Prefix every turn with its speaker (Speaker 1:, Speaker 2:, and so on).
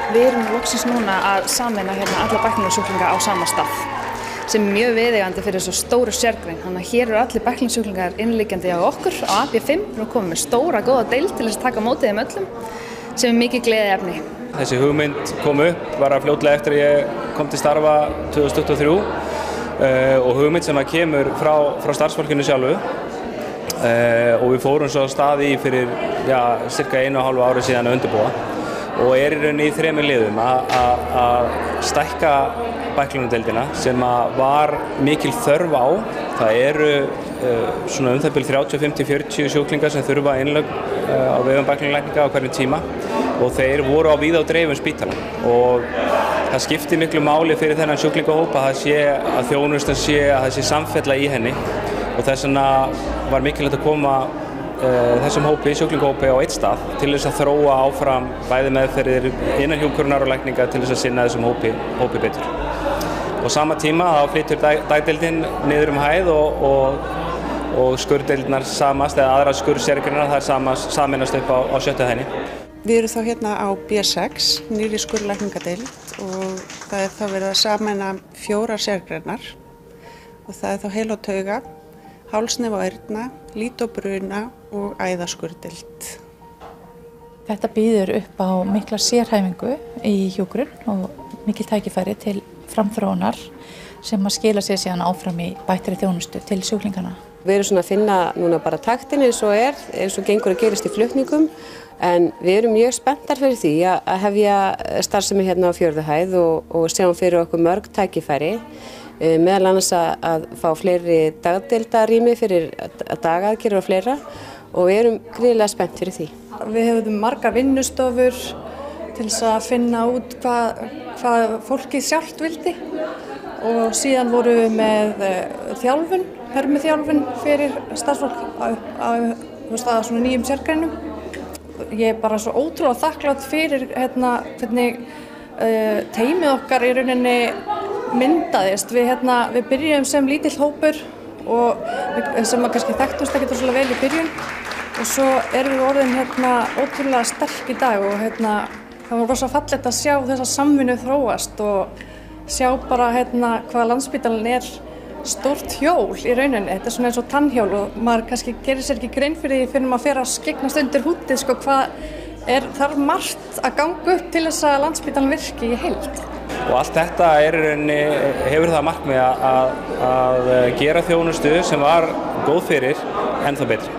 Speaker 1: Við erum loksins núna að sameina hérna alla bæklingsjúklinga á sama stað sem mjög viðeigandi fyrir svo stóru sérgrein. Þannig að hér eru allir bæklingsjúklingar innliggjandi á okkur á AB5. Við erum komið með stóra góða deild til þess að taka mótið þeim öllum sem mikið gleðiefni.
Speaker 2: Þessi hugmynd kom upp bara fljótlega eftir að ég kom til starfa 2023 og hugmynd sem að kemur frá starfsfólkinu sjálfu og við fórum svo á stað í fyrir cirka 1,5 ári síðan að undirbúa og í rauninni í 3 liðum að stækka bæklunardeildina sem var mikil þörf á. Það eru svona það bil 35–40 sjúklingar sem þurfa innlögn á vegum bæklunarlækninga á hverjum tíma og þeir voru á víða og dreifum spítalann og það skiptir miklu máli fyrir þennan sjúklingahóp að þjónustan sé að það sé samfella í henni og þess vegna var mikilvægt að koma þessum sjúklingahópi á eitt stað til þess að þróa áfram bæði meðferðir innan hjúkrunar og lækninga til þess að sinna þessum hópi betur. Á sama tíma þá flytur dagdeildin niður hæð og skurðdeildirnar samast eða aðrar skurðsérgreinar þær sameinast upp á 7. hæðinni.
Speaker 3: Við erum þá hérna á B6, nýrri skurðlækningadeild og það er þá verið að sameina 4 sérgreinar og það er þá heil og tauga, hálsnef og eyrna, lít og bruna og æðaskurðdeild.
Speaker 4: Þetta býður upp á mikla sérhæfingu í hjúkrun og mikil tækifæri til framþróunar sem að skila sér síðan áfram í bættri þjónustu til sjúklingana.
Speaker 5: Við erum svona að finna núna bara taktin eins og gengur að gerist í flutningum en við erum mjög spenntar fyrir því að hefja starfsemi hérna á 4. hæð og sjáum fyrir okkur mörg tækifæri meðal annars að fá fleiri dagdeildarrými fyrir dagaðgerðir og fleira og við erum gríðarlega spennt fyrir því.
Speaker 6: Við höfum margar vinnustofur til þess að finna út hvað fólkið sjálft vildi og síðan vorum við með þjálfun, hermiþjálfun fyrir starfsfólk á svona nýjum sérgreinum. Ég er bara svo ótrúlega þakklátt fyrir hvernig teymið okkar í rauninni myndaðist. Við byrjum sem lítill hópur og sem kannski þekktumst ekkert svolítið vel í byrjun og svo erum við orðin ótrúlega sterk í dag og það var rosa fallegt að sjá þessa samvinnu þróast og sjá bara hvað Landspítalinn er stórt hjól í rauninni. Þetta er svona eins og tannhjól og maður kannski gerir sér ekki grein fyrir því fyrir maður fer að skyggnast undir húddið þarf margt að ganga upp til þess að Landspítalinn virki í heild.
Speaker 2: Og allt þetta hefur það markmið að gera þjónustu sem var góð fyrir ennþá betri.